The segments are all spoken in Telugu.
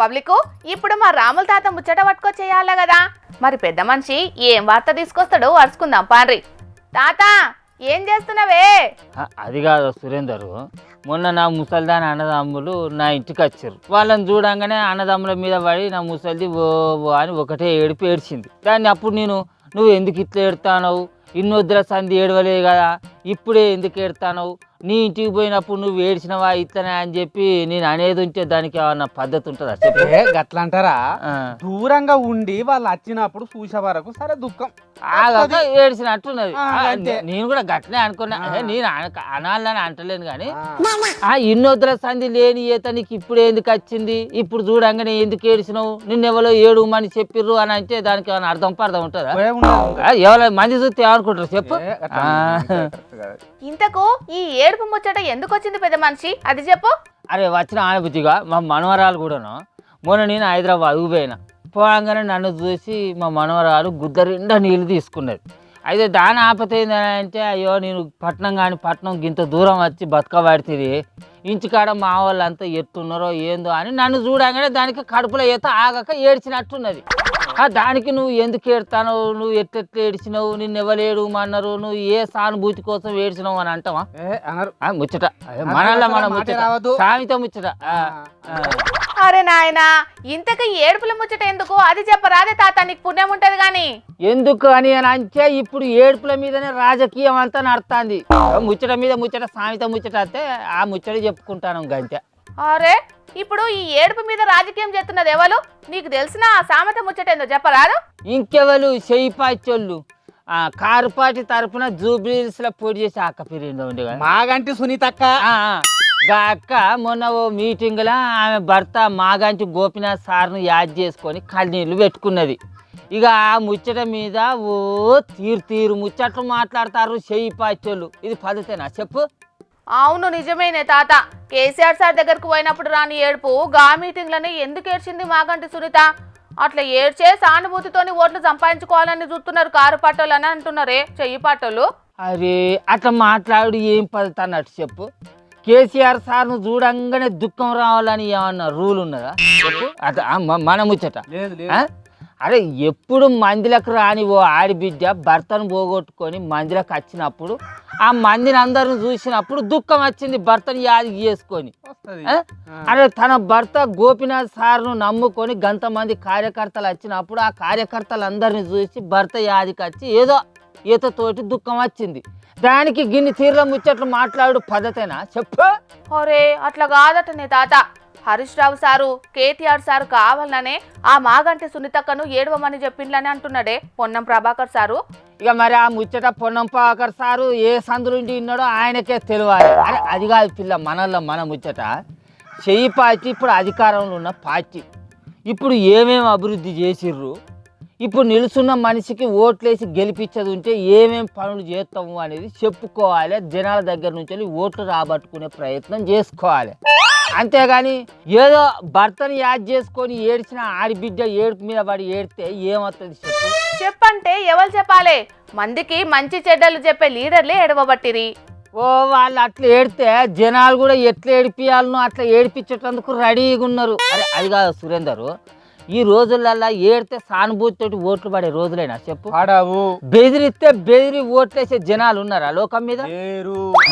పబ్లిక్ ఇప్పుడు మా రాముల తాత ముచ్చట పట్టుకొచ్చేయాల కదా. మరి పెద్ద మనిషి ఏం వార్త తీసుకొస్తాడో అరుచుకుందాం పాండ్రి. తాత ఏం చేస్తున్నావే? అది కాదు సురేందర్, మొన్న నా ముసల్దాని అన్నదమ్ములు నా ఇంటికి వచ్చారు. వాళ్ళని చూడంగానే అన్నదమ్ముల మీద పడి నా ముసలిది ఓ అని ఒకటే ఏడుపు ఏడ్చింది. దాన్ని అప్పుడు నువ్వు ఎందుకు ఇట్లా ఏడుతానవు, ఇన్నొద్దుల సంధి ఏడవలే కదా, ఇప్పుడే ఎందుకు ఏడుతానవు, నీ ఇంటికి పోయినప్పుడు నువ్వు ఏడ్చినవా ఇట్లనే అని చెప్పి నేను అనేది ఉంటే దానికి ఏమన్నా పద్ధతి ఉంటుందా చెప్పి? గట్లా అంటారా? దూరంగా ఉండి వాళ్ళు వచ్చినప్పుడు చూసే వరకు సరే దుఃఖం ఏడ్చినట్టున్నది. నేను కూడా గట్లనే అనుకున్నా. నేను అనాలని అంటలేను కానీ ఇన్నొద్దుల సంధి లేని ఈత నీకు ఇప్పుడు ఎందుకు వచ్చింది, ఇప్పుడు చూడంగానే ఎందుకు ఏడ్చినావు, నిన్నెవరో ఏడుమని చెప్పిర్రు అని అంటే దానికి ఏమైనా అర్థం ఉంటుందా? ఎవరో మంది చూస్తే ఏమనుకుంటారు చెప్పు? ఇంతకు ఈ ఏడుపు ముచ్చట ఎందుకు వచ్చింది పెద్ద మనిషి, అది చెప్పు. అరే వచ్చిన ఆనబుద్ధిగా మా మనవరాలు కూడాను. మొన్న నేను హైదరాబాద్ పోయినా, పోగానే నన్ను చూసి మా మనవరాలు గుద్దరిండా నీళ్ళు తీసుకున్నది. అయితే దాని ఆపత ఏంటంటే, అయ్యో నేను పట్నం గింత దూరం వచ్చి బతకబడితే ఇంటికాడ మా వాళ్ళంతా ఎత్తున్నారో ఏందో అని నన్ను చూడగానే దానికి కడుపులో ఈత ఆగక ఏడ్చినట్టున్నది. దానికి నువ్వు ఎందుకు ఏడుతావు, నువ్వు ఎట్లా ఏడ్చినావు, నిన్ను ఎవరు అన్నారు, నువ్వు ఏ సానుభూతి కోసం ఏడ్చినావు అని అంటావా? ముచ్చట మన ముచ్చట సామెత ముచ్చట. అరే నాయనా, ఇంతకు ఏడుపుల ముచ్చట ఎందుకు అది చెప్పరాదే తాత, నీకు పుణ్యం ఉంటది గాని. ఎందుకు అని అంటే ఇప్పుడు ఏడుపుల మీదనే రాజకీయం అంతా నడుస్తుంది. ముచ్చట మీద ముచ్చట సామెత ముచ్చట అయితే ఆ ముచ్చట చెప్పుకుంటాను గంతే. అరే ఇప్పుడు ఈ ఏడుపు మీద రాజకీయం చేస్తున్నది ఎవరు, నీకు తెలిసిన ఆ సామెత ముచ్చట ఏందో చెప్పరాదు? ఇంకెవరు చెయ్యిపాచోళ్ళు కారుపాటి తరపున జూబ్లీస్ లో పోటీ చేసి అక్క పేరు ఉండేగా మాగంటి సునీతక్క. అక్క మొన్న ఓ మీటింగ్ లా ఆమె భర్త మాగంటి గోపినాథ్ సార్ను యాద్ చేసుకొని కళ్ళనీళ్ళు పెట్టుకున్నది. ఇక ఆ ముచ్చట మీద ఓ తీరు ముచ్చట్లు మాట్లాడతారు చెయ్యిపాచోళ్ళు. ఇది పద్ధతేనా చెప్పు? అవును నిజమేనే తాత. కేసీఆర్ సార్ దగ్గరకు పోయినప్పుడు రాని ఏడుపు గా మీటింగ్లని ఎందుకు ఏడ్చింది మాగంటి సునీత? అట్లా ఏడ్చే సానుభూతితోని ఓట్లు సంపాదించుకోవాలని చూస్తున్నారు కారు పట్టోళ్ళు అని అంటున్నారే చెయ్యి పట్టోళ్ళు. అరే అట్లా మాట్లాడు ఏం పద్ధతి అన్నట్టు చెప్పు? కేసీఆర్ సార్ను చూడంగానే దుఃఖం రావాలని ఏమన్నా రూల్ ఉన్నదా చెప్పు? అట్లా మన ముచ్చట. అరే ఎప్పుడు మందిలకు రాని ఓ ఆడిబిడ్డ భర్తను పోగొట్టుకొని మందిలకు వచ్చినప్పుడు ఆ మందిని అందరిని చూసినప్పుడు దుఃఖం వచ్చింది భర్తను యాది చేసుకొని. అరే తన భర్త గోపినాథ్ సార్ను నమ్ముకొని గంతమంది కార్యకర్తలు వచ్చినప్పుడు ఆ కార్యకర్తలందరినీ చూసి భర్త యాదికి వచ్చి ఏదో ఈతతోటి దుఃఖం వచ్చింది. దానికి గిన్ని తీర్ల ముచ్చట్లు మాట్లాడు పద్ధతేనా చెప్పు? ఒరే అట్లా కాదటనే తాత. హరీష్ రావు సారు కేటీఆర్ సారు కావాలనే ఆ మాగంటి సునీతక్కను ఏడవమని చెప్పిండ్లని అంటున్నాడే పొన్నం ప్రభాకర్ సారు. ఇక మరి ఆ ముచ్చట పొన్నం ప్రభాకర్ సారు ఏ సందులుండి ఉన్నాడో ఆయనకే తెలియాలి. అరే అది కాదు పిల్ల, మన ముచ్చట చెయ్యి పార్టీ ఇప్పుడు అధికారంలో ఉన్న పార్టీ ఇప్పుడు ఏమేమి అభివృద్ధి చేసిర్రు, ఇప్పుడు నిలుచున్న మనిషికి ఓట్లేసి గెలిపించదు ఉంటే ఏమేం పనులు చేస్తాము అనేది చెప్పుకోవాలి. జనాల దగ్గర నుంచి ఓట్లు రాబట్టుకునే ప్రయత్నం చేసుకోవాలి. అంతేగాని ఏదో భర్తని యాద్ చేసుకొని ఏడ్చిన ఆడిబిడ్డ ఏడుపు మీద పడి ఏడితే ఏమవుతుంది చెప్పు? చెప్పంటే ఎవరు చెప్పాలి? మందికి మంచి చెడ్డలు చెప్పే లీడర్లే ఏడవబట్టిరి. ఓ వాళ్ళు అట్లా ఏడితే జనాలు కూడా ఎట్లా ఏడిపియాలనో అట్లా ఏడిపించేటందుకు రెడీగా ఉన్నారు. అరే అది కాదు సురేందరు, ఈ రోజులల్లా ఏడితే సానుభూతితోటి ఓట్లు పడే రోజులైనా చెప్పు? బెదిరిస్తే బెదిరి ఓట్లేసే జనాలు ఉన్నారా లోకం మీద?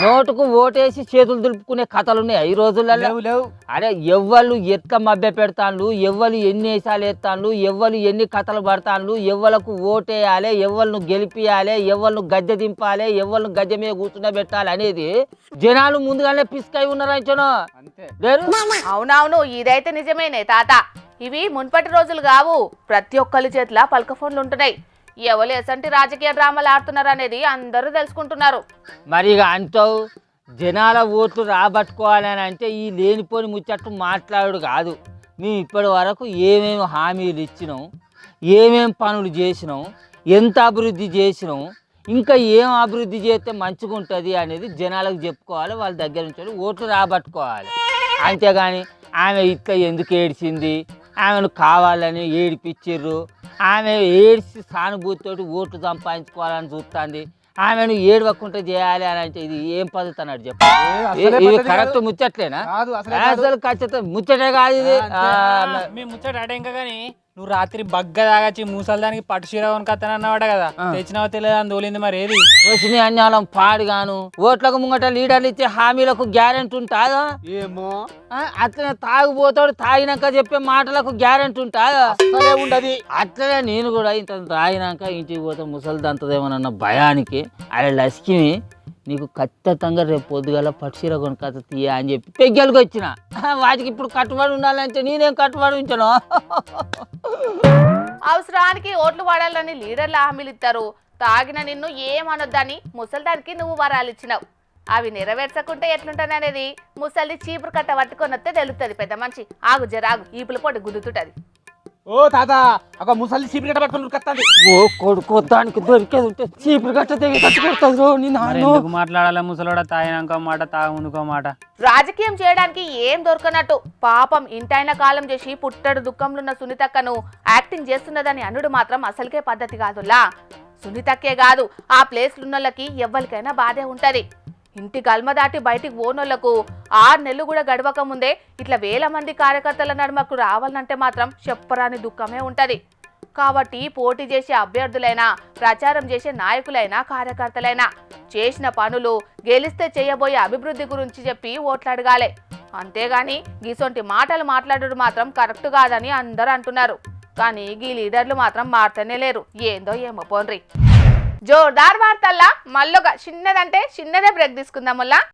నోటుకు ఓటేసి చేతులు దులుపుకునే కథలు ఉన్నాయి ఈ రోజులలో. అరే ఎవ్వరు ఎట్లా మభ్య పెడతాను, ఎవ్వరు ఎన్ని వేసాలు ఎత్తాను, ఎవ్వరు ఎన్ని కథలు పడతాను, ఎవ్వలకు ఓటేయాలి, ఎవరిను గెలిపియాలి, ఎవరిను గద్దె దింపాలి, ఎవరిను గద్దె మీద కూర్చుండబెట్టాలి అనేది జనాలు ముందుగానే పిస్కై ఉన్నారంచను. అవునవును ఇదైతే నిజమేనే తాత. ఇవి మున్పటి రోజులు కావు, ప్రతి ఒక్కరి చేతిలో పలక ఫోన్లు ఉంటున్నాయి. ఎవరు ఎసంటి రాజకీయ డ్రామాలు ఆడుతున్నారు అనేది అందరూ తెలుసుకుంటున్నారు. మరి ఇక అంటావు జనాల ఓట్లు రాబట్టుకోవాలని అంటే ఈ లేనిపోని ముచ్చట్టు మాట్లాడు కాదు. మేము ఇప్పటి వరకు ఏమేమి హామీలు ఇచ్చినాం, ఏమేం పనులు చేసినాం, ఎంత అభివృద్ధి చేసినాం, ఇంకా ఏం అభివృద్ధి చేస్తే మంచిగా ఉంటుంది అనేది జనాలకు చెప్పుకోవాలి. వాళ్ళ దగ్గర నుంచి ఓట్లు రాబట్టుకోవాలి. అంతేగాని ఆమె ఇట్లా ఎందుకు ఏడ్చింది, ఆమెను కావాలని ఏడిపించిర్రు, ఆమె ఏడ్చి సానుభూతితోటి ఓట్లు సంపాదించుకోవాలని చూస్తుంది, ఆమెను ఏడవకుంటే చేయాలి అని అంటే ఇది ఏం పద్ధతి అన్నాడు చెప్పు. అసలే ఇది పద్ధతి కరెక్ట్ కాదు. ముచ్చట్లేనా? కాదు, అసలే కాదు. అసలు ఖచ్చితంగా ముచ్చటే కాదు ఇది. మీ ముచ్చట అడే ఇంకా కానీ నువ్వు రాత్రి బగ్గ తాగచ్చి మూసలు దానికి పట్టు చీర కొనుకొస్తానన్నవాడ కదా, తెచ్చినావో తెలియదు అని తోలింది మరి ఏది? వచ్చిన అన్యాలం పాడుగాను ఓట్లకు ముంగట లీడర్లు ఇచ్చే హామీలకు గ్యారెంటీ ఉంటుందా? ఏమో అట్లనే తాగుపోతాడు తాగినాక చెప్పే మాటలకు గ్యారెంటీ ఉంటుందా? అసలే ఉండదు. అట్లనే నేను కూడా ఇంత తాగినాక ఇంటికి పోతే ముసలి దంతదేమోనన్న భయానికి ఆయన లస్కిని నీకు ఖచ్చితంగా రేపు పొద్దుగాల పట్టుచీర కొనుక్కొస్తా తీయ అని చెప్పి పెగ్గెలకు వచ్చిన. వాటికి ఇప్పుడు కట్టుబడి ఉండాలంటే నేనేం కట్టుబడి ఉంచాను? అవసరానికి ఓట్లు వాడాలని లీడర్లు హామీలు ఇస్తారు. తాగిన నిన్ను ఏమనొద్దని ముసల్దానికి నువ్వు వరాలు ఇచ్చినావు. అవి నెరవేర్చకుంటే ఎట్లుంటాననేది ముసల్ది చీపురు కట్ట పట్టుకొని వస్తే తెలుస్తుంది. పెద్ద మనిషి ఆగు జరాగు ఈపుల పొడి గుద్దుతుంటది. ఓ తాత ఒక ముసలి చీపిరి గట్ట పట్టుకొని ఉరుకొత్తాంది. ఓ కొడుకో దానికి దొరికేది ఉంటే చీపురు గట్ట తెగి కట్టుకొడుతుంది నీ మరి నాన్న. ఎందుకు మాట్లాడాలి ముసలోడ? తాగినాకో మాట తాగ ముందుకో మాట. రాజకీయం చేయడానికి ఏం దొరకనట్టు పాపం ఇంటైన కాలం చేసి పుట్టడు దుఃఖంలో ఉన్న సునీతక్కను యాక్టింగ్ చేస్తున్నదని అనుడు మాత్రం అసలుకే పద్ధతి కాదులా. సునీతక్కే కాదు ఆ ప్లేస్లున్నోళ్ళకి ఎవ్వరికైనా బాధే ఉంటది. ఇంటి గల్మ దాటి బయటికి పోనోళ్లకు 6 నెలలు కూడా గడవక ముందే ఇట్లా వేల మంది కార్యకర్తల నడుమకు రావాలంటే మాత్రం చెప్పరాని దుఃఖమే ఉంటది. కాబట్టి పోటీ చేసే అభ్యర్థులైనా ప్రచారం చేసే నాయకులైనా కార్యకర్తలైనా చేసిన పనులు గెలిస్తే చేయబోయే అభివృద్ధి గురించి చెప్పి ఓట్లాడగాలే. అంతేగాని గీసొంటి మాటలు మాట్లాడడం మాత్రం కరెక్ట్ కాదని అందరూ అంటున్నారు. కానీ ఈ లీడర్లు మాత్రం మారుతూనే లేరు. ఏందో ఏమో పోన్రి. జోర్దార్ వార్తల్లా మళ్ళొక చిన్నదంటే చిన్నదే బ్రేక్ తీసుకుందాం.